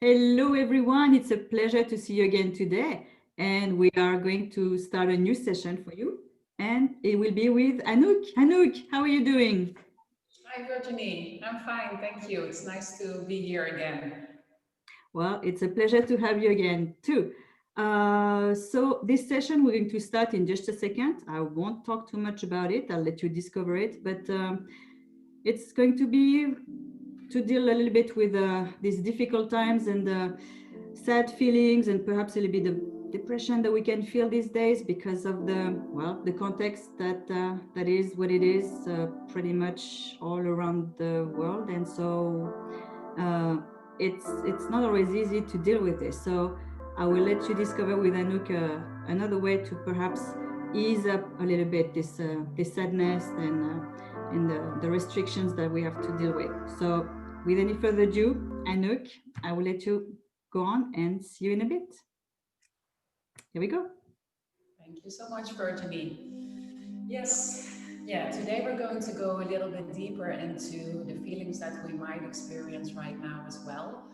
Hello, everyone. It's a pleasure to see you again today. And we are going to start a new session for you. And it will be with Anouk. Anouk, how are you doing? Hi, Virginie. I'm fine, thank you. It's nice to be here again. Well, it's a pleasure to have you again, too. So this session, we're going to start in just a second. I won't talk too much about it. I'll let you discover it. But it's going to be to deal a little bit with these difficult times and sad feelings and perhaps a little bit of depression that we can feel these days because of the context that is what it is pretty much all around the world. And so uh, it's not always easy to deal with this. So I will let you discover with Anouk another way to perhaps ease up a little bit this sadness and the restrictions that we have to deal with. So with any further ado, Anouk, I will let you go on and see you in a bit. Here we go. Thank you so much, Virginie. Yes, yeah, today we're going to go a little bit deeper into the feelings that we might experience right now as well.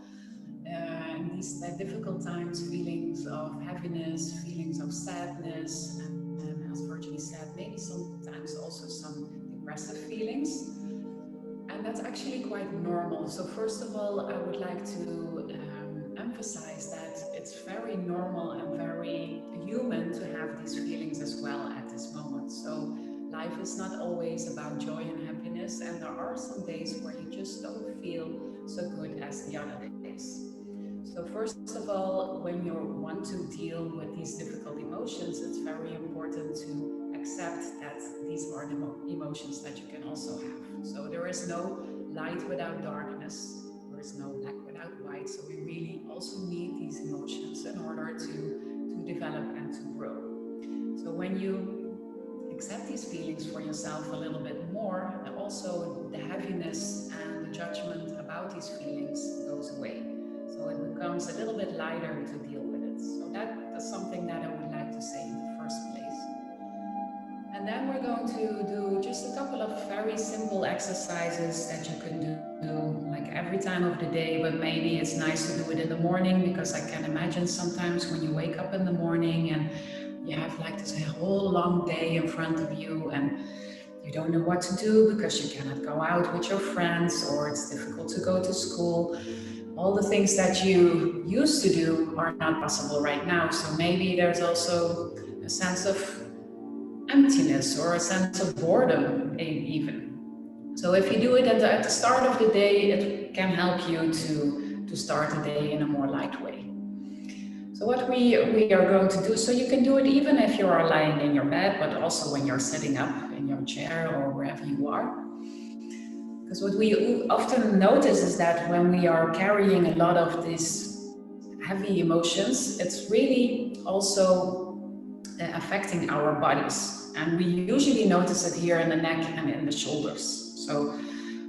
In these difficult times, feelings of heaviness, feelings of sadness, and as Virginie said, maybe sometimes also some depressive feelings. And that's actually quite normal. So, first of all, I would like to emphasize that it's very normal and very human to have these feelings as well at this moment. So, life is not always about joy and happiness, and there are some days where you just don't feel so good as the other days. So, first of all, when you want to deal with these difficult emotions, it's very important to accept that these are the emotions that you can also have. So, there is no light without darkness, there is no black without white. So, we really also need these emotions in order to develop and to grow. So, when you accept these feelings for yourself a little bit more, and also the heaviness and the judgment about these feelings goes away. So it becomes a little bit lighter to deal with it. So that's something that I would like to say in the first place. And then we're going to do just a couple of very simple exercises that you can do like every time of the day, but maybe it's nice to do it in the morning because I can imagine sometimes when you wake up in the morning and you have like this whole long day in front of you and you don't know what to do because you cannot go out with your friends or it's difficult to go to school. All the things that you used to do are not possible right now. So maybe there's also a sense of emptiness or a sense of boredom, even. So if you do it at the start of the day, it can help you to start the day in a more light way. So what we are going to do, so you can do it even if you are lying in your bed, but also when you're sitting up in your chair or wherever you are. Because what we often notice is that when we are carrying a lot of these heavy emotions, it's really also affecting our bodies. And we usually notice it here in the neck and in the shoulders. So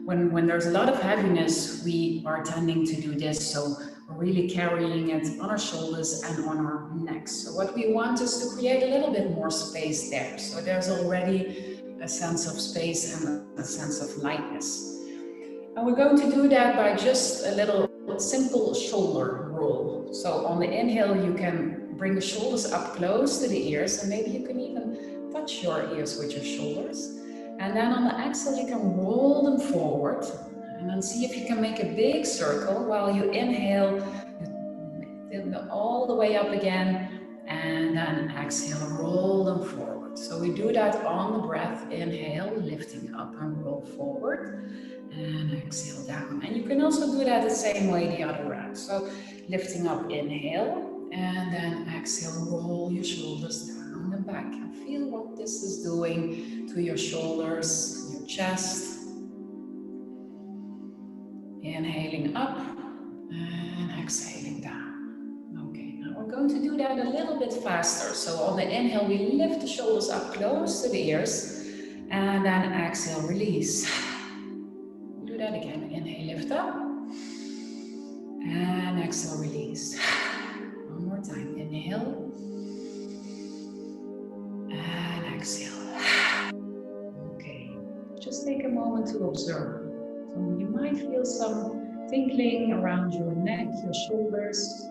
when there's a lot of heaviness, we are tending to do this. So we're really carrying it on our shoulders and on our necks. So what we want is to create a little bit more space there. So there's already a sense of space and a sense of lightness. And we're going to do that by just a little simple shoulder roll. So on the inhale, you can bring the shoulders up close to the ears, and maybe you can even touch your ears with your shoulders. And then on the exhale, you can roll them forward. And then see if you can make a big circle while you inhale, you them all the way up again, and then exhale, roll them forward. So we do that on the breath. Inhale, lifting up and roll forward, and exhale down. And you can also do that the same way the other round. So lifting up, inhale, and then exhale, roll your shoulders down and back. And feel what this is doing to your shoulders, your chest. Inhaling up and exhaling down. Okay, now we're going to do that a little bit faster. So on the inhale, we lift the shoulders up close to the ears, and then exhale, release. Do that again. Inhale, lift up, and exhale, release. One more time. Inhale, and exhale. Okay, just take a moment to observe. So you might feel some tingling around your neck, your shoulders,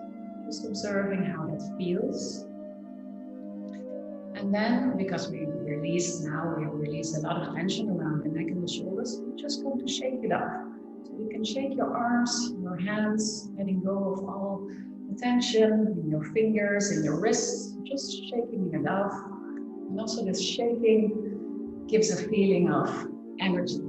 just observing how that feels. And then, because we release a lot of tension around the neck and the shoulders, we're just going to shake it up. So you can shake your arms, your hands, letting go of all the tension in your fingers and your wrists, just shaking it off. And also this shaking gives a feeling of energy.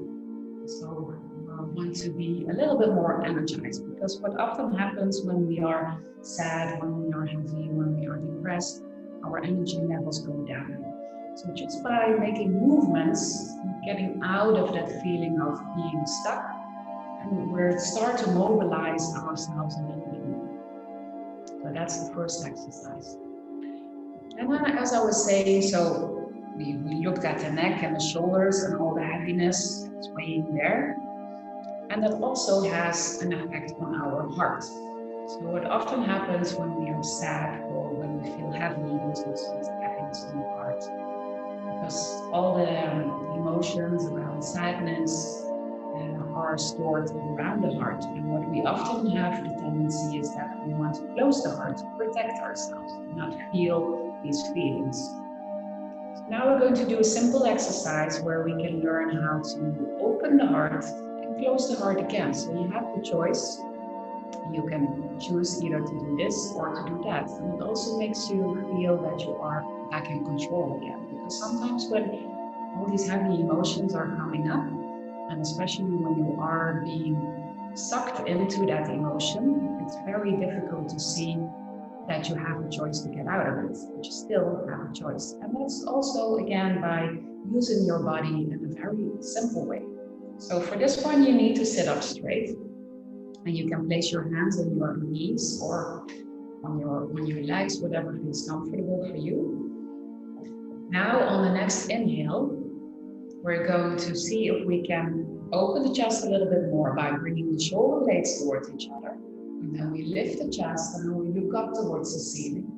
So we want to be a little bit more energized, because what often happens when we are sad, when we are heavy, when we are depressed, our energy levels go down. So just by making movements, getting out of that feeling of being stuck, and we start to mobilize ourselves a little bit more. So that's the first exercise. And then, as I was saying, so we looked at the neck and the shoulders and all the heaviness that's weighing there. And that also has an effect on our heart. So what often happens when we are sad or when we feel heavy, there's also this heaviness in the heart. Because all the emotions around sadness are stored around the heart. And what we often have the tendency is that we want to close the heart to protect ourselves, to not feel these feelings. So now we're going to do a simple exercise where we can learn how to open the heart and close the heart again. So you have the choice. You can choose either to do this or to do that. And it also makes you feel that you are back in control again. Because sometimes when all these heavy emotions are coming up, and especially when you are being sucked into that emotion, it's very difficult to see that you have a choice to get out of it, but you still have a choice. And that's also, again, by using your body in a very simple way. So for this one, you need to sit up straight. And you can place your hands on your knees or on your legs, whatever feels comfortable for you. Now on the next inhale, we're going to see if we can open the chest a little bit more by bringing the shoulder blades towards each other. And then we lift the chest and then we look up towards the ceiling.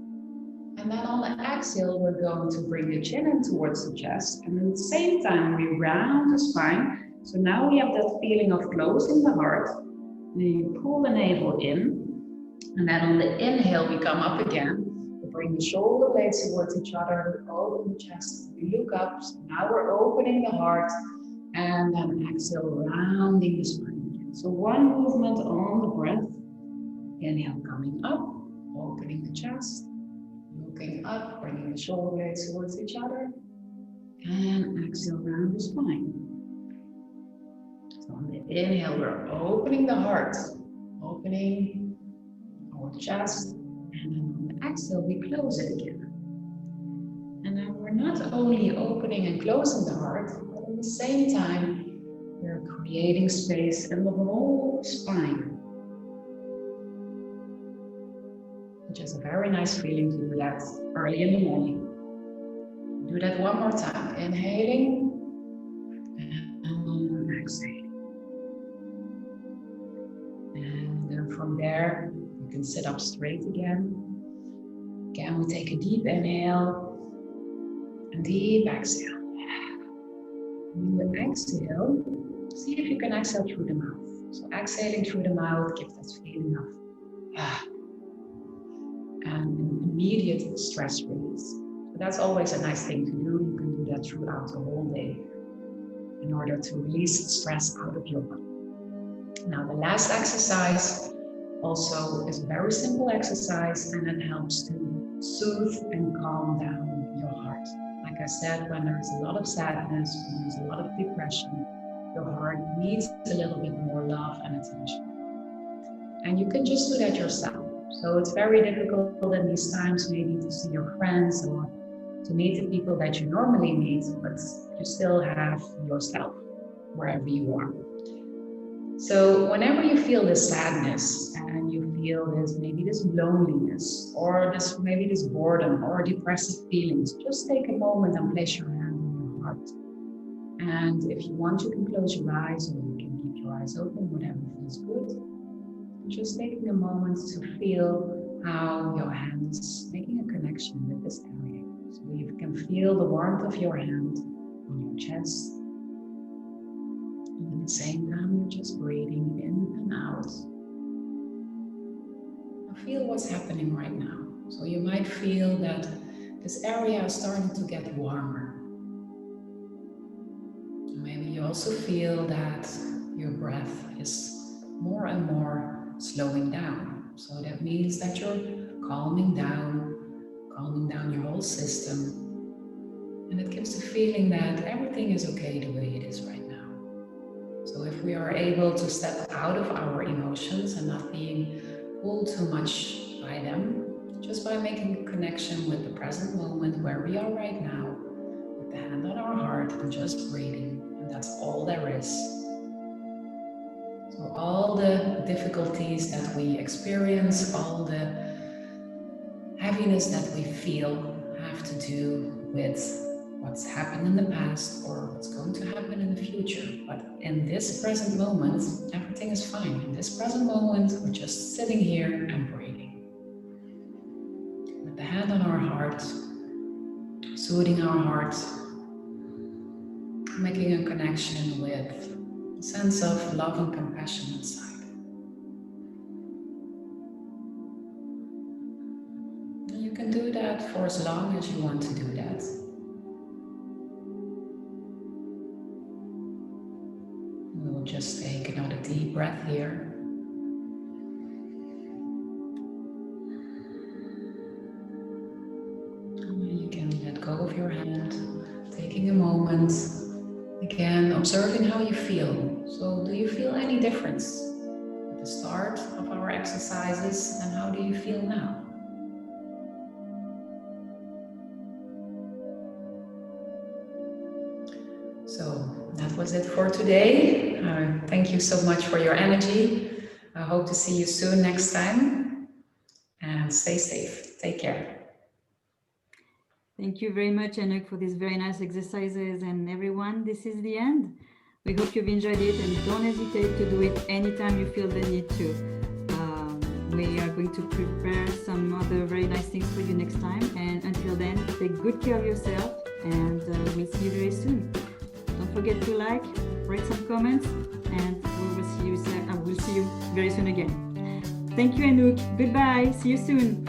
And then on the exhale, we're going to bring the chin in towards the chest. And at the same time, we round the spine. So now we have that feeling of closing the heart. Then you pull the navel in, and then on the inhale, we come up again. We bring the shoulder blades towards each other, we open the chest, we look up. So now we're opening the heart, and then exhale, rounding the spine again. So one movement on the breath. Inhale, coming up, opening the chest, looking up, bringing the shoulder blades towards each other, and exhale, round the spine. So on the inhale, we're opening the heart, opening our chest, and then on the exhale, we close it again. And then we're not only opening and closing the heart, but at the same time, we're creating space in the whole spine. Which is a very nice feeling to do that early in the morning. Do that one more time. Inhaling and exhaling. And then from there, you can sit up straight again. Again, we take a deep inhale and deep exhale. When you exhale, see if you can exhale through the mouth. So exhaling through the mouth, give that feeling of and an immediate stress release. So that's always a nice thing to do. You can do that throughout the whole day in order to release stress out of your body. Now the last exercise also is a very simple exercise, and it helps to soothe and calm down your heart. Like I said, when there's a lot of sadness, when there's a lot of depression, your heart needs a little bit more love and attention. And you can just do that yourself. So it's very difficult in these times maybe to see your friends or to meet the people that you normally meet, but you still have yourself wherever you are. So whenever you feel this sadness and you feel this loneliness or maybe this boredom or depressive feelings, just take a moment and place your hand on your heart. And if you want, you can close your eyes or you can keep your eyes open, whatever feels good. Just taking a moment to feel how your hand is making a connection with this area. So you can feel the warmth of your hand on your chest. And at the same time, you're just breathing in and out. Now feel what's happening right now. So you might feel that this area is starting to get warmer. Maybe you also feel that your breath is more and more slowing down. So that means that you're calming down your whole system. And it gives the feeling that everything is okay the way it is right now. So if we are able to step out of our emotions and not being pulled too much by them, just by making a connection with the present moment where we are right now, with the hand on our heart and just breathing, and that's all there is. So all the difficulties that we experience, all the heaviness that we feel have to do with what's happened in the past or what's going to happen in the future. But in this present moment, everything is fine. In this present moment, we're just sitting here and breathing. With the hand on our heart, soothing our heart, making a connection with a sense of love and compassion inside. And you can do that for as long as you want to do that. We'll just take another deep breath here. And you can let go of your hand, taking a moment. Again, observing how you feel. So do you feel any difference at the start of our exercises, and how do you feel now? So that was it for today. Thank you so much for your energy. I hope to see you soon next time, and stay safe. Take care. Thank you very much, Anouk, for these very nice exercises. And everyone, this is the end. We hope you've enjoyed it, and don't hesitate to do it anytime you feel the need to. We are going to prepare some other very nice things for you next time. And until then, take good care of yourself, and we'll see you very soon. Don't forget to like, write some comments, and we'll see you very soon again. Thank you, Anouk. Goodbye. See you soon.